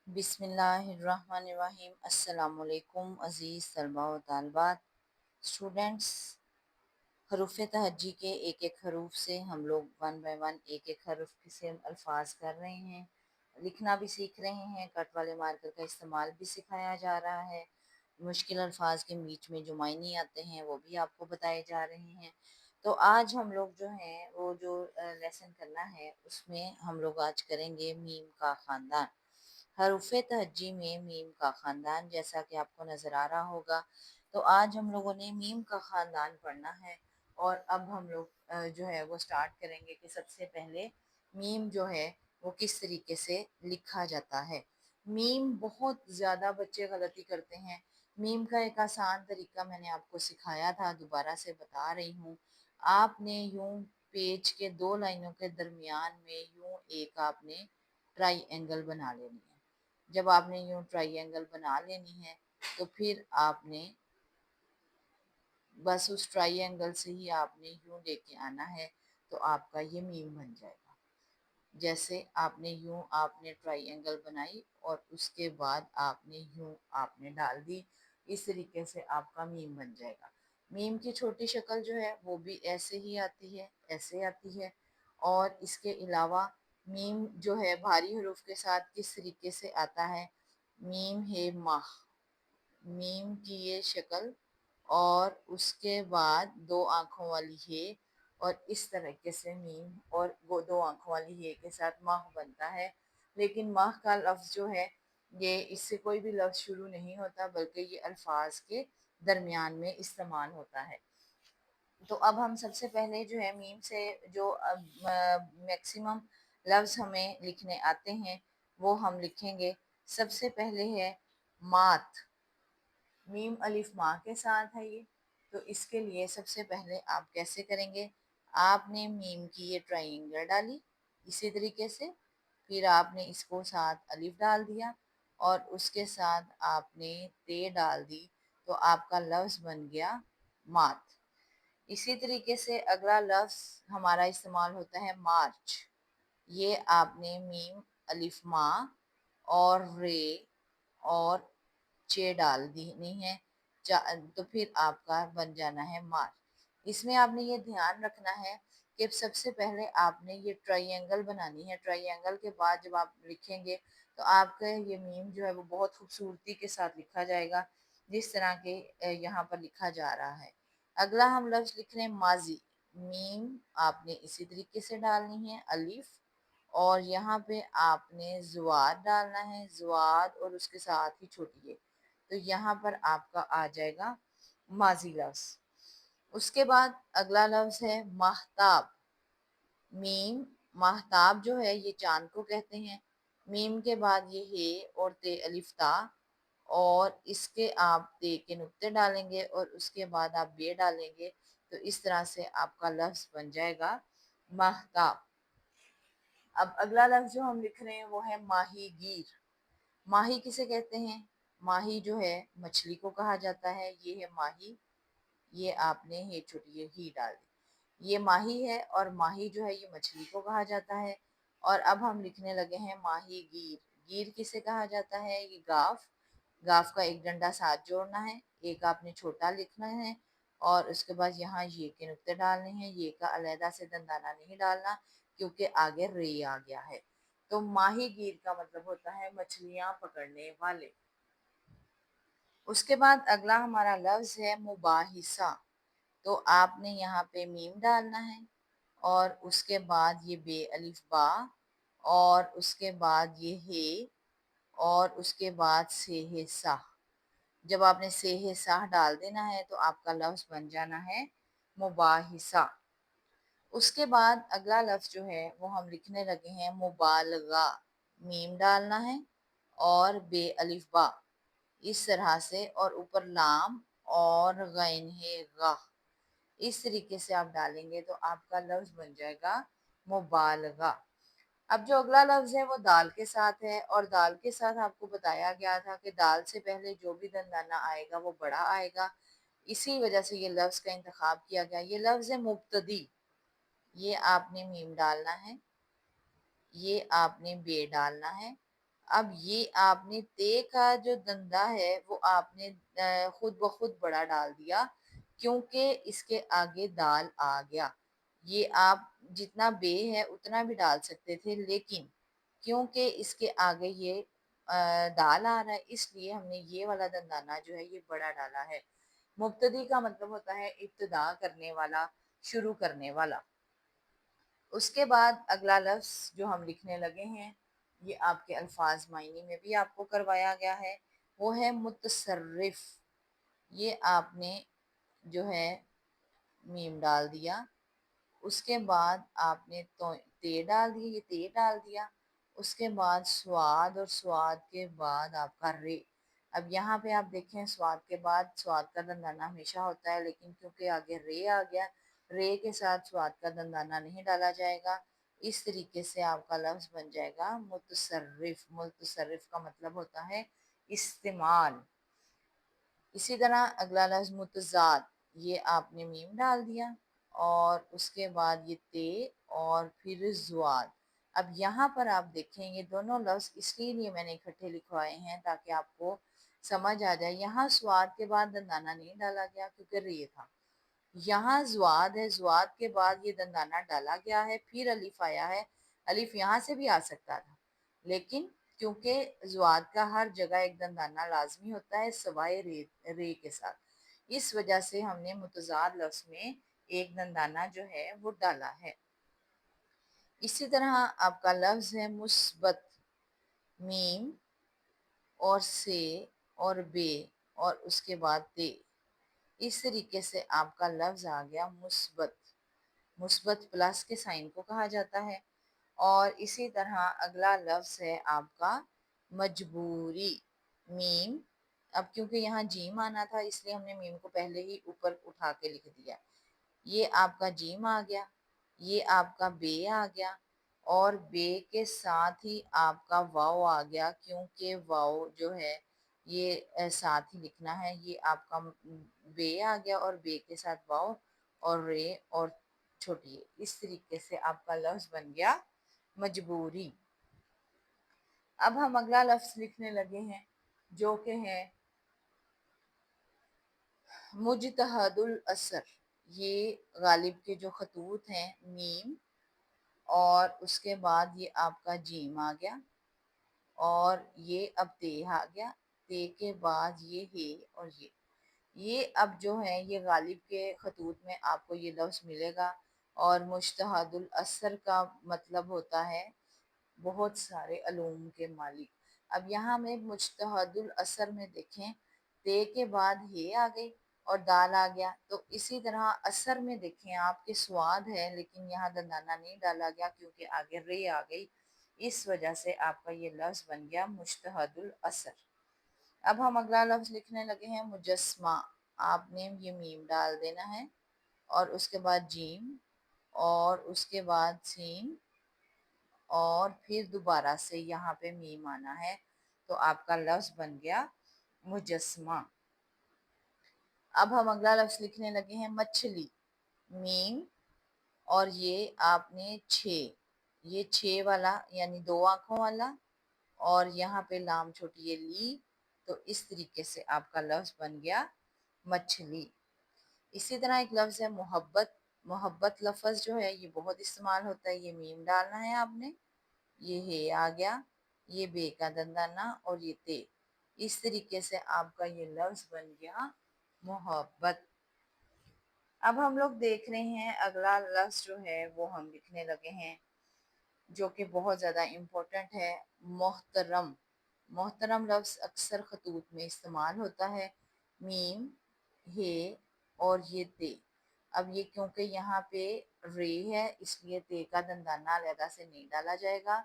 بسم اللہ الرحمن الرحیم۔ السلام علیکم عزیز طلباء و طالبات، اسٹوڈینٹس۔ حروف تہجی کے ایک ایک حروف سے ہم لوگ ون بائی ون ایک ایک حرف سے الفاظ کر رہے ہیں، لکھنا بھی سیکھ رہے ہیں، کٹ والے مارکر کا استعمال بھی سکھایا جا رہا ہے، مشکل الفاظ کے بیچ میں جو معنی آتے ہیں وہ بھی آپ کو بتائے جا رہے ہیں۔ تو آج ہم لوگ جو ہیں وہ جو لیسن کرنا ہے اس میں ہم لوگ آج کریں گے میم کا خاندان۔ حروف تہجی میں میم کا خاندان جیسا کہ آپ کو نظر آ رہا ہوگا، تو آج ہم لوگوں نے میم کا خاندان پڑھنا ہے۔ اور اب ہم لوگ جو ہے وہ سٹارٹ کریں گے کہ سب سے پہلے میم جو ہے وہ کس طریقے سے لکھا جاتا ہے۔ میم بہت زیادہ بچے غلطی کرتے ہیں۔ میم کا ایک آسان طریقہ میں نے آپ کو سکھایا تھا، دوبارہ سے بتا رہی ہوں۔ آپ نے یوں پیج کے دو لائنوں کے درمیان میں یوں ایک آپ نے ٹرائی اینگل بنا لینی ہے۔ جب آپ نے یوں ٹرائی اینگل بنا لینی ہے تو پھر آپ نے بس اس ٹرائی اینگل سے ہی آپ نے یوں لے کے آنا ہے تو آپ کا یہ میم بن جائے گا۔ جیسے آپ نے یوں آپ نے ٹرائی اینگل بنائی اور اس کے بعد آپ نے یوں آپ نے ڈال دی، اس طریقے سے آپ کا میم بن جائے گا۔ میم کی چھوٹی شکل جو ہے وہ بھی ایسے ہی آتی ہے، ایسے آتی ہے۔ اور اس کے علاوہ میم جو ہے بھاری حروف کے ساتھ کس طریقے سے آتا ہے، میم ہے ماہ، میم کی یہ شکل اور اس کے بعد دو آنکھوں والی ہے، اور اس طریقے سے میم اور وہ دو آنکھوں والی ہے کے ساتھ ماہ بنتا ہے۔ لیکن ماہ کا لفظ جو ہے یہ اس سے کوئی بھی لفظ شروع نہیں ہوتا، بلکہ یہ الفاظ کے درمیان میں استعمال ہوتا ہے۔ تو اب ہم سب سے پہلے جو ہے میم سے جو میکسیمم لفظ ہمیں لکھنے آتے ہیں وہ ہم لکھیں گے۔ سب سے پہلے ہے مات، میم الف ماں کے ساتھ ہے یہ۔ تو اس کے لیے سب سے پہلے آپ کیسے کریں گے، آپ نے میم کی یہ ٹرائنگل ڈالی اسی طریقے سے، پھر آپ نے اس کو ساتھ الف ڈال دیا اور اس کے ساتھ آپ نے تے ڈال دی، تو آپ کا لفظ بن گیا مات۔ اسی طریقے سے اگلا لفظ ہمارا استعمال ہوتا ہے مارچ۔ یہ آپ نے میم الف ماں اور رے اور چے ڈال دینی ہے، تو پھر آپ کا بن جانا ہے مارچ۔ اس میں آپ نے یہ دھیان رکھنا ہے کہ سب سے پہلے آپ نے یہ ٹرائی اینگل بنانی ہے، ٹرائی اینگل کے بعد جب آپ لکھیں گے تو آپ کا یہ میم جو ہے وہ بہت خوبصورتی کے ساتھ لکھا جائے گا، جس طرح کے یہاں پر لکھا جا رہا ہے۔ اگلا ہم لفظ لکھ رہے ہیں ماضی، میم آپ نے اسی طریقے سے ڈالنی ہے الف، اور یہاں پہ آپ نے زواد ڈالنا ہے، زواد اور اس کے ساتھ ہی چھوٹی ہے، تو یہاں پر آپ کا آ جائے گا ماضی لفظ۔ اس کے بعد اگلا لفظ ہے ماہتاب، میم ماہتاب جو ہے یہ چاند کو کہتے ہیں، میم کے بعد یہ ہے اور تے الف تا، اور اس کے آپ تے کے نقطے ڈالیں گے اور اس کے بعد آپ بے ڈالیں گے، تو اس طرح سے آپ کا لفظ بن جائے گا ماہتاب۔ اب اگلا لفظ جو ہم لکھ رہے ہیں وہ ہے ماہی گیر۔ ماہی کسے کہتے ہیں، ماہی جو ہے مچھلی کو کہا جاتا ہے، یہ ہے ماہی، یہ آپ نے یہ چھوٹی یہ ہی ڈال دی، یہ ماہی ہے اور ماہی جو ہے یہ مچھلی کو کہا جاتا ہے۔ اور اب ہم لکھنے لگے ہیں ماہی گیر۔ گیر کسے کہا جاتا ہے، یہ گاف، گاف کا ایک ڈنڈا ساتھ جوڑنا ہے، ایک آپ نے چھوٹا لکھنا ہے اور اس کے بعد یہاں یہ کے نقطے ڈالنے ہیں، یہ کا علیحدہ سے دندانہ نہیں ڈالنا کیونکہ آگے رے آ گیا ہے۔ تو ماہی گیر کا مطلب ہوتا ہے مچھلیاں پکڑنے والے۔ اس کے بعد اگلا ہمارا لفظ ہے مباحثہ، تو آپ نے یہاں پہ میم ڈالنا ہے اور اس کے بعد یہ بے الف با، اور اس کے بعد یہ ہے، اور اس کے بعد سے ہے سا۔ جب آپ نے سے ہے سا ڈال دینا ہے تو آپ کا لفظ بن جانا ہے مباحثہ۔ اس کے بعد اگلا لفظ جو ہے وہ ہم لکھنے لگے ہیں مبالغہ، میم ڈالنا ہے اور بے الف با اس طرح سے، اور اوپر لام اور غین ہے غا، اس طریقے سے آپ ڈالیں گے تو آپ کا لفظ بن جائے گا مبالغہ۔ اب جو اگلا لفظ ہے وہ دال کے ساتھ ہے، اور دال کے ساتھ آپ کو بتایا گیا تھا کہ دال سے پہلے جو بھی دندانہ آئے گا وہ بڑا آئے گا، اسی وجہ سے یہ لفظ کا انتخاب کیا گیا۔ یہ لفظ ہے مبتدی، یہ آپ نے میم ڈالنا ہے، یہ آپ نے بے ڈالنا ہے، اب یہ آپ نے تے کا جو دندہ ہے وہ آپ نے خود بخود بڑا ڈال دیا، کیونکہ اس کے آگے دال آ گیا۔ یہ آپ جتنا بے ہے اتنا بھی ڈال سکتے تھے، لیکن کیونکہ اس کے آگے یہ دال آ رہا ہے، اس لیے ہم نے یہ والا دندانہ جو ہے یہ بڑا ڈالا ہے۔ مبتدی کا مطلب ہوتا ہے ابتدا کرنے والا، شروع کرنے والا۔ اس کے بعد اگلا لفظ جو ہم لکھنے لگے ہیں، یہ آپ کے الفاظ معنی میں بھی آپ کو کروایا گیا ہے، وہ ہے متصرف۔ یہ آپ نے جو ہے میم ڈال دیا، اس کے بعد آپ نے تے ڈال دیا، یہ تے ڈال دیا، اس کے بعد سواد، اور سواد کے بعد آپ کا رے۔ اب یہاں پہ آپ دیکھیں سواد کے بعد سواد کا دندانہ ہمیشہ ہوتا ہے، لیکن کیونکہ آگے رے آ گیا، رے کے ساتھ سواد کا دندانہ نہیں ڈالا جائے گا۔ اس طریقے سے آپ کا لفظ بن جائے گا متصرف۔ متصرف کا مطلب ہوتا ہے استعمال۔ اسی طرح اگلا لفظ متضاد، یہ آپ نے میم ڈال دیا اور اس کے بعد یہ تے اور پھر زواد۔ اب یہاں پر آپ دیکھیں یہ دونوں لفظ اس لیے میں نے اکٹھے لکھوائے ہیں تاکہ آپ کو سمجھ آ جائے۔ یہاں سواد کے بعد دندانہ نہیں ڈالا گیا کیونکہ رے تھا، یہاں زواد ہے، زواد کے بعد یہ دندانہ ڈالا گیا ہے، پھر الف آیا ہے۔ الف یہاں سے بھی آ سکتا تھا، لیکن کیونکہ زواد کا ہر جگہ ایک دندانہ لازمی ہوتا ہے سوائے رے کے ساتھ، اس وجہ سے ہم نے متضاد لفظ میں ایک دندانہ جو ہے وہ ڈالا ہے۔ اسی طرح آپ کا لفظ ہے مثبت، میم اور سے اور بے اور اس کے بعد تے، اس طریقے سے آپ کا لفظ آ گیا مثبت۔ مثبت پلس کے سائن کو کہا جاتا ہے۔ اور اسی طرح اگلا لفظ ہے آپ کا مجبوری، میم۔ اب کیونکہ یہاں جیم آنا تھا اس لیے ہم نے میم کو پہلے ہی اوپر اٹھا کے لکھ دیا۔ یہ آپ کا جیم آ گیا، یہ آپ کا بے آ گیا، اور بے کے ساتھ ہی آپ کا واو آ گیا، کیونکہ واو جو ہے یہ ساتھ ہی لکھنا ہے۔ یہ آپ کا بے آ گیا اور بے کے ساتھ واو اور رے اور چھوٹی، اس طریقے سے آپ کا لفظ بن گیا مجبوری۔ اب ہم اگلا لفظ لکھنے لگے ہیں جو کہ ہے مجتہد الاثر۔ یہ غالب کے جو خطوط ہیں، میم اور اس کے بعد یہ آپ کا جیم آ گیا اور یہ اب تے آ گیا، تے کے بعد یہ ہے اور یہ اب جو ہے یہ غالب کے خطوط میں آپ کو یہ لفظ ملے گا۔ اور مجتہد الاثر کا مطلب ہوتا ہے بہت سارے علوم کے مالک۔ اب یہاں میں مجتہد الاثر میں دیکھیں تے کے بعد یہ آ گئی اور دال آ گیا، تو اسی طرح اثر میں دیکھیں آپ کے سواد ہے لیکن یہاں دندانہ نہیں ڈالا گیا کیونکہ آگے رے آ گئی، اس وجہ سے آپ کا یہ لفظ بن گیا مجتہد الاثر۔ اب ہم اگلا لفظ لکھنے لگے ہیں مجسمہ۔ آپ نے یہ میم ڈال دینا ہے اور اس کے بعد جیم اور اس کے بعد سین اور پھر دوبارہ سے یہاں پہ میم آنا ہے، تو آپ کا لفظ بن گیا مجسمہ۔ اب ہم اگلا لفظ لکھنے لگے ہیں مچھلی، میم اور یہ آپ نے یہ والا یعنی دو آنکھوں والا اور یہاں پہ لام چھوٹی ہے لی، تو اس طریقے سے آپ کا لفظ بن گیا مچھلی۔ اسی طرح ایک لفظ ہے محبت۔ محبت لفظ جو ہے یہ بہت استعمال ہوتا ہے، یہ میم ڈالنا ہے آپ نے، یہ ہے آ گیا، یہ بے کا دندانہ اور یہ تے، اس طریقے سے آپ کا یہ لفظ بن گیا محبت۔ اب ہم لوگ دیکھ رہے ہیں اگلا لفظ جو ہے وہ ہم لکھنے لگے ہیں جو کہ بہت زیادہ امپورٹنٹ ہے، محترم۔ محترم لفظ اکثر خطوط میں استعمال ہوتا ہے، میم ہے اور یہ تے۔ اب یہ کیونکہ یہاں پہ رے ہے اس لیے تے کا دندانہ علیحدہ سے نہیں ڈالا جائے گا،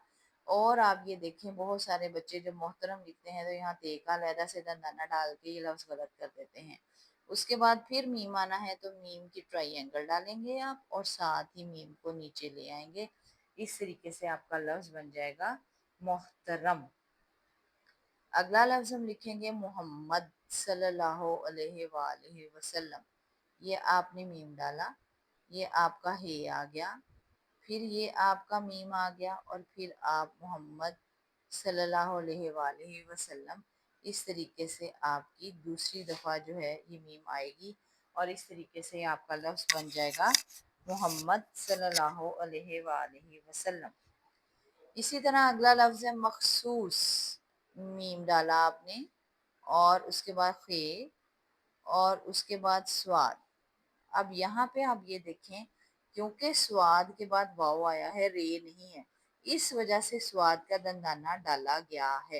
اور آپ یہ دیکھیں بہت سارے بچے جب محترم لکھتے ہیں تو یہاں تے کا علیحدہ سے دندانہ ڈال کے یہ لفظ غلط کر دیتے ہیں۔ اس کے بعد پھر میم آنا ہے تو میم کی ٹرائی اینگل ڈالیں گے آپ اور ساتھ ہی میم کو نیچے لے آئیں گے، اس طریقے سے آپ کا لفظ بن جائے گا محترم۔ اگلا لفظ ہم لکھیں گے محمد صلی اللہ علیہ وآلہ وسلم۔ یہ آپ نے میم ڈالا، یہ آپ کا ہے آ گیا، پھر یہ آپ کا میم آ گیا اور پھر آپ محمد صلی اللہ علیہ وآلہ وسلم، اس طریقے سے آپ کی دوسری دفعہ جو ہے یہ میم آئے گی، اور اس طریقے سے آپ کا لفظ بن جائے گا محمد صلی اللہ علیہ وآلہ وسلم۔ اسی طرح اگلا لفظ ہے مخصوص، میم ڈالا آپ نے اور اس کے بعد خے اور اس کے بعد سواد۔ اب یہاں پہ آپ یہ دیکھیں، کیونکہ سواد کے بعد واو آیا ہے، رے نہیں ہے، اس وجہ سے سواد کا دندانہ ڈالا گیا ہے۔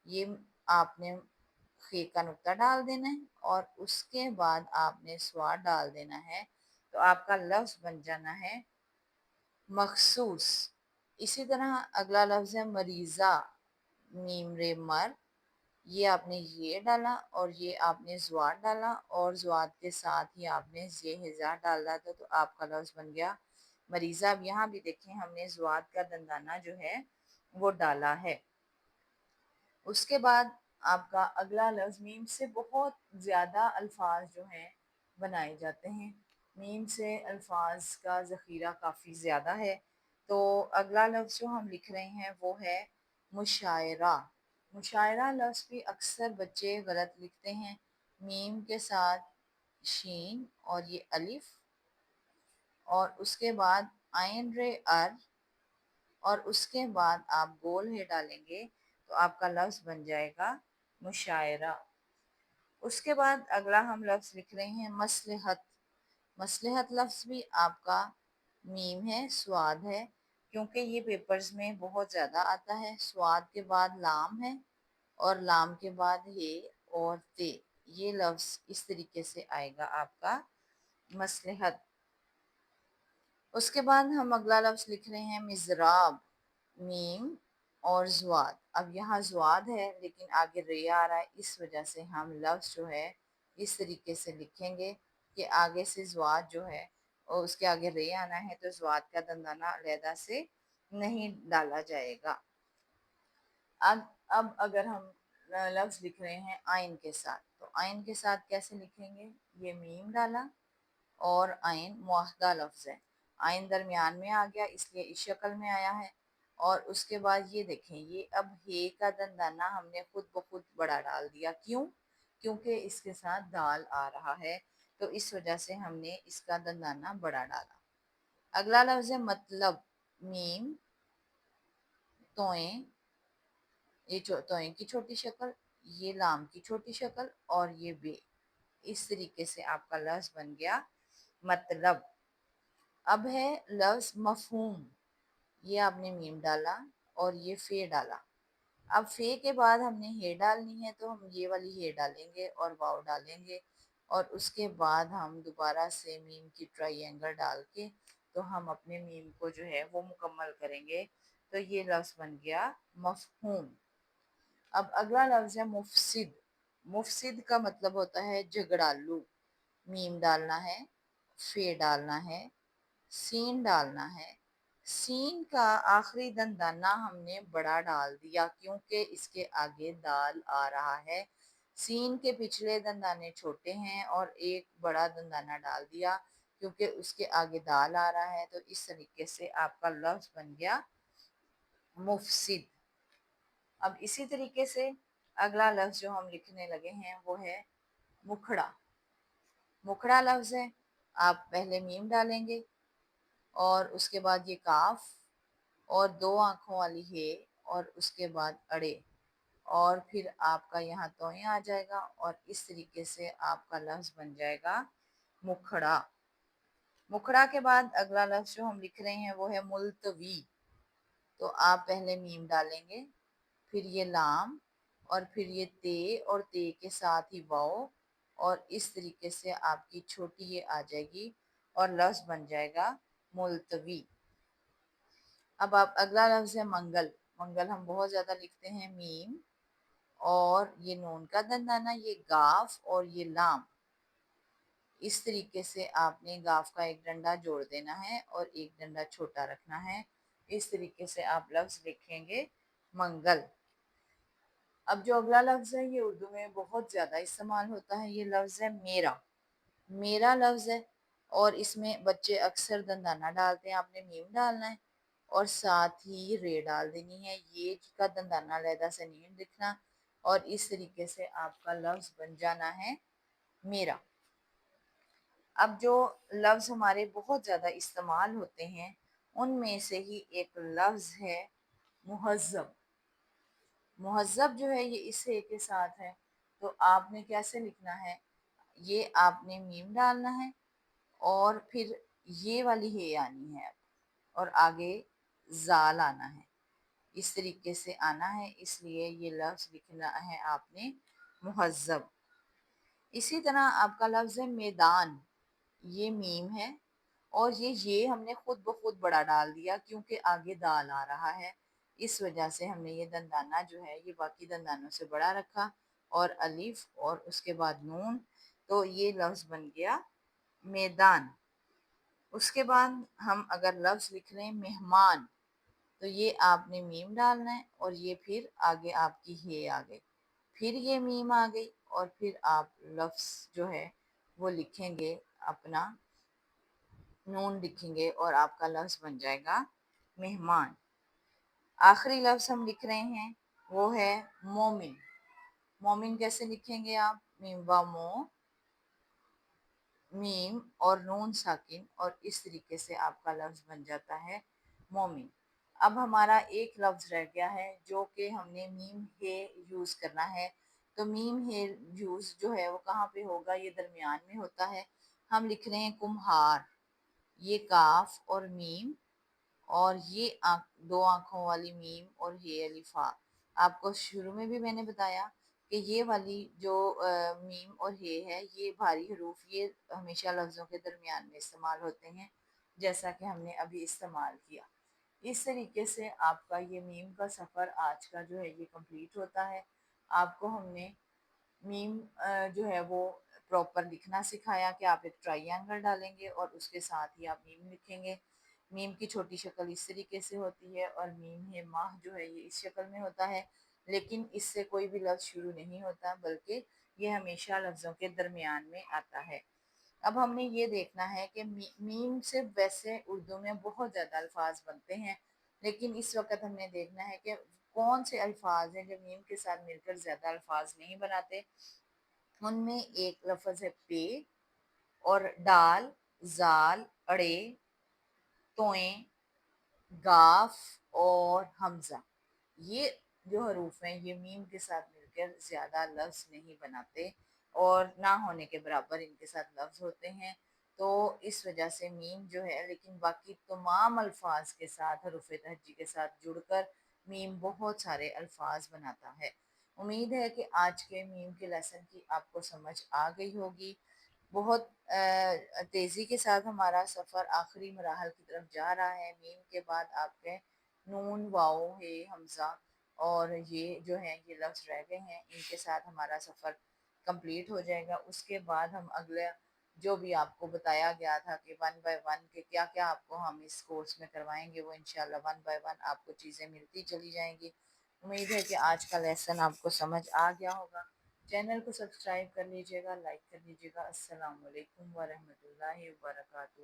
یہ آپ نے خے کا نقطہ ڈال دینا ہے اور اس کے بعد آپ نے سواد ڈال دینا ہے، تو آپ کا لفظ بن جانا ہے مخصوص۔ اسی طرح اگلا لفظ ہے مریضہ، میم رے مر، یہ آپ نے یہ ڈالا اور یہ آپ نے زواد ڈالا اور زواد کے ساتھ ہی آپ نے یہ ہزا ڈالا تھا، تو آپ کا لفظ بن گیا مریضہ۔ اب یہاں بھی دیکھیں ہم نے زواد کا دندانہ جو ہے وہ ڈالا ہے۔ اس کے بعد آپ کا اگلا لفظ، میم سے بہت زیادہ الفاظ جو ہیں بنائے جاتے ہیں، میم سے الفاظ کا ذخیرہ کافی زیادہ ہے، تو اگلا لفظ جو ہم لکھ رہے ہیں وہ ہے مشاعرہ۔ مشاعرہ لفظ بھی اکثر بچے غلط لکھتے ہیں، میم کے ساتھ شین اور یہ الف اور اس کے بعد عین رے ار اور اس کے بعد آپ گول ہے ڈالیں گے تو آپ کا لفظ بن جائے گا مشاعرہ۔ اس کے بعد اگلا ہم لفظ لکھ رہے ہیں مصلحت۔ مصلحت لفظ بھی آپ کا میم ہے، سواد ہے، کیونکہ یہ پیپرز میں بہت زیادہ آتا ہے۔ سواد کے بعد لام ہے اور لام کے بعد ہے اور تے، یہ لفظ اس طریقے سے آئے گا آپ کا مصلحت۔ اس کے بعد ہم اگلا لفظ لکھ رہے ہیں مضراب، میم اور زواد۔ اب یہاں زواد ہے لیکن آگے رے آ رہا ہے، اس وجہ سے ہم لفظ جو ہے اس طریقے سے لکھیں گے کہ آگے سے زواد جو ہے اور اس کے آگے رے آنا ہے، تو زواد کا دندانہ علیحدہ سے نہیں ڈالا جائے گا۔ اب اگر ہم لفظ لکھ رہے ہیں آئین کے ساتھ، تو آئین کے ساتھ کیسے لکھیں گے؟ یہ میم ڈالا اور آئین معاہدہ لفظ ہے، آئین درمیان میں آ گیا اس لیے اس شکل میں آیا ہے، اور اس کے بعد یہ دیکھیں یہ اب ہے کا دندانہ ہم نے خود بخود بڑا ڈال دیا، کیوں؟ کیونکہ اس کے ساتھ دال آ رہا ہے، تو اس وجہ سے ہم نے اس کا دندانہ بڑا ڈالا۔ اگلا لفظ ہے مطلب، میم توئیں، یہ توئیں کی چھوٹی شکل، یہ لام کی چھوٹی شکل اور یہ بے، اس طریقے سے آپ کا لفظ بن گیا مطلب۔ اب ہے لفظ مفہوم، یہ آپ نے میم ڈالا اور یہ فے ڈالا۔ اب فے کے بعد ہم نے ہے ڈالنی ہے، تو ہم یہ والی ہے ڈالیں گے اور واو ڈالیں گے، اور اس کے بعد ہم دوبارہ سے میم کی ٹرائی اینگل ڈال کے تو ہم اپنے میم کو جو ہے وہ مکمل کریں گے، تو یہ لفظ بن گیا مفہوم۔ اب اگلا لفظ ہے مفسد۔ مفسد کا مطلب ہوتا ہے جھگڑالو، میم ڈالنا ہے، فے ڈالنا ہے، سین ڈالنا ہے۔ سین کا آخری دندانہ ہم نے بڑا ڈال دیا کیونکہ اس کے آگے دال آ رہا ہے، سین کے پچھلے دندانے چھوٹے ہیں اور ایک بڑا دندانہ ڈال دیا کیونکہ اس کے آگے دال آ رہا ہے، تو اس طریقے سے آپ کا لفظ بن گیا مفسد۔ اب اسی طریقے سے اگلا لفظ جو ہم لکھنے لگے ہیں وہ ہے مکھڑا۔ مکھڑا لفظ ہے، آپ پہلے میم ڈالیں گے اور اس کے بعد یہ کاف اور دو آنکھوں والی ہے اور اس کے بعد اڑے، اور پھر آپ کا یہاں توئیں آ جائے گا اور اس طریقے سے آپ کا لفظ بن جائے گا مکھڑا۔ مکھڑا کے بعد اگلا لفظ جو ہم لکھ رہے ہیں وہ ہے ملتوی، تو آپ پہلے میم ڈالیں گے، پھر یہ لام اور پھر یہ تے اور تے کے ساتھ ہی واو، اور اس طریقے سے آپ کی چھوٹی یہ آ جائے گی اور لفظ بن جائے گا ملتوی۔ اب آپ اگلا لفظ ہے منگل۔ منگل ہم بہت زیادہ لکھتے ہیں، میم اور یہ نون کا دندانہ، یہ گاف اور یہ لام، اس طریقے سے آپ نے گاف کا ایک ڈنڈا جوڑ دینا ہے اور ایک ڈنڈا چھوٹا رکھنا ہے، اس طریقے سے آپ لفظ لکھیں گے منگل۔ اب جو اگلا لفظ ہے یہ اردو میں بہت زیادہ استعمال ہوتا ہے، یہ لفظ ہے میرا۔ میرا لفظ ہے اور اس میں بچے اکثر دندانہ ڈالتے ہیں، آپ نے میم ڈالنا ہے اور ساتھ ہی رے ڈال دینی ہے، یہ کا دندانہ علیحدہ سے نہیں لکھنا، اور اس طریقے سے آپ کا لفظ بن جانا ہے میرا۔ اب جو لفظ ہمارے بہت زیادہ استعمال ہوتے ہیں ان میں سے ہی ایک لفظ ہے مہذب۔ مہذب جو ہے یہ اس ہے کے ساتھ ہے، تو آپ نے کیسے لکھنا ہے، یہ آپ نے میم ڈالنا ہے اور پھر یہ والی ہے آنی ہے اور آگے زال آنا ہے، اس طریقے سے آنا ہے، اس لیے یہ لفظ لکھنا ہے آپ نے مہذب۔ اسی طرح آپ کا لفظ ہے میدان، یہ میم ہے اور یہ ہم نے خود بخود بڑا ڈال دیا کیونکہ آگے دال آ رہا ہے، اس وجہ سے ہم نے یہ دندانہ جو ہے یہ باقی دندانوں سے بڑا رکھا اور الف اور اس کے بعد نون، تو یہ لفظ بن گیا میدان۔ اس کے بعد ہم اگر لفظ لکھ لیں مہمان، تو یہ آپ نے میم ڈالنا ہے اور یہ پھر آگے آپ کی ہے آ گئی، پھر یہ میم آ گئی اور پھر آپ لفظ جو ہے وہ لکھیں گے، اپنا نون لکھیں گے اور آپ کا لفظ بن جائے گا مہمان۔ آخری لفظ ہم لکھ رہے ہیں وہ ہے مومن۔ مومن کیسے لکھیں گے آپ، میم با مو، میم اور نون ساکن، اور اس طریقے سے آپ کا لفظ بن جاتا ہے مومن۔ اب ہمارا ایک لفظ رہ گیا ہے جو کہ ہم نے میم ہے یوز کرنا ہے، تو میم ہے یوز جو ہے وہ کہاں پہ ہوگا، یہ درمیان میں ہوتا ہے۔ ہم لکھ رہے ہیں کمہار، یہ کاف اور میم اور یہ دو آنکھوں والی میم اور یہ الفا۔ آپ کو شروع میں بھی میں نے بتایا کہ یہ والی جو میم اور ہے یہ بھاری حروف یہ ہمیشہ لفظوں کے درمیان میں استعمال ہوتے ہیں، جیسا کہ ہم نے ابھی استعمال کیا۔ اس طریقے سے آپ کا یہ میم کا سفر آج کا جو ہے یہ کمپلیٹ ہوتا ہے۔ آپ کو ہم نے میم جو ہے وہ پراپر لکھنا سکھایا کہ آپ ایک ٹرائی اینگل ڈالیں گے اور اس کے ساتھ ہی آپ میم لکھیں گے۔ میم کی چھوٹی شکل اس طریقے سے ہوتی ہے اور میم ہے ماہ جو ہے یہ اس شکل میں ہوتا ہے، لیکن اس سے کوئی بھی لفظ شروع نہیں ہوتا بلکہ یہ ہمیشہ لفظوں کے درمیان میں آتا ہے۔ اب ہم نے یہ دیکھنا ہے کہ میم سے ویسے اردو میں بہت زیادہ الفاظ بنتے ہیں، لیکن اس وقت ہم نے دیکھنا ہے کہ کون سے الفاظ ہیں جو میم کے ساتھ مل کر زیادہ الفاظ نہیں بناتے۔ ان میں ایک لفظ ہے پے اور ڈال، زال، اڑے، توئیں، گاف اور حمزہ، یہ جو حروف ہیں یہ میم کے ساتھ مل کر زیادہ لفظ نہیں بناتے اور نہ ہونے کے برابر ان کے ساتھ لفظ ہوتے ہیں، تو اس وجہ سے میم جو ہے، لیکن باقی تمام الفاظ کے ساتھ حروف تہجی کے ساتھ جڑ کر میم بہت سارے الفاظ بناتا ہے۔ امید ہے کہ آج کے میم کے لیسن کی آپ کو سمجھ آ گئی ہوگی۔ بہت تیزی کے ساتھ ہمارا سفر آخری مراحل کی طرف جا رہا ہے۔ میم کے بعد آپ کے نون، واؤ، ہے، حمزہ اور یہ جو ہیں یہ لفظ رہ گئے ہیں، ان کے ساتھ ہمارا سفر کمپلیٹ ہو جائے گا۔ اس کے بعد ہم اگلا جو بھی آپ کو بتایا گیا تھا کہ 1 بائی 1 کے کیا کیا آپ کو ہم اس کورس میں کروائیں گے، وہ انشاءاللہ 1 بائی 1 آپ کو چیزیں ملتی چلی جائیں گی۔ امید ہے کہ آج کا لیسن آپ کو سمجھ آ گیا ہوگا۔ چینل کو سبسکرائب کر لیجیے گا، لائک کر لیجیے گا۔ السلام علیکم ورحمۃ اللہ وبرکاتہ۔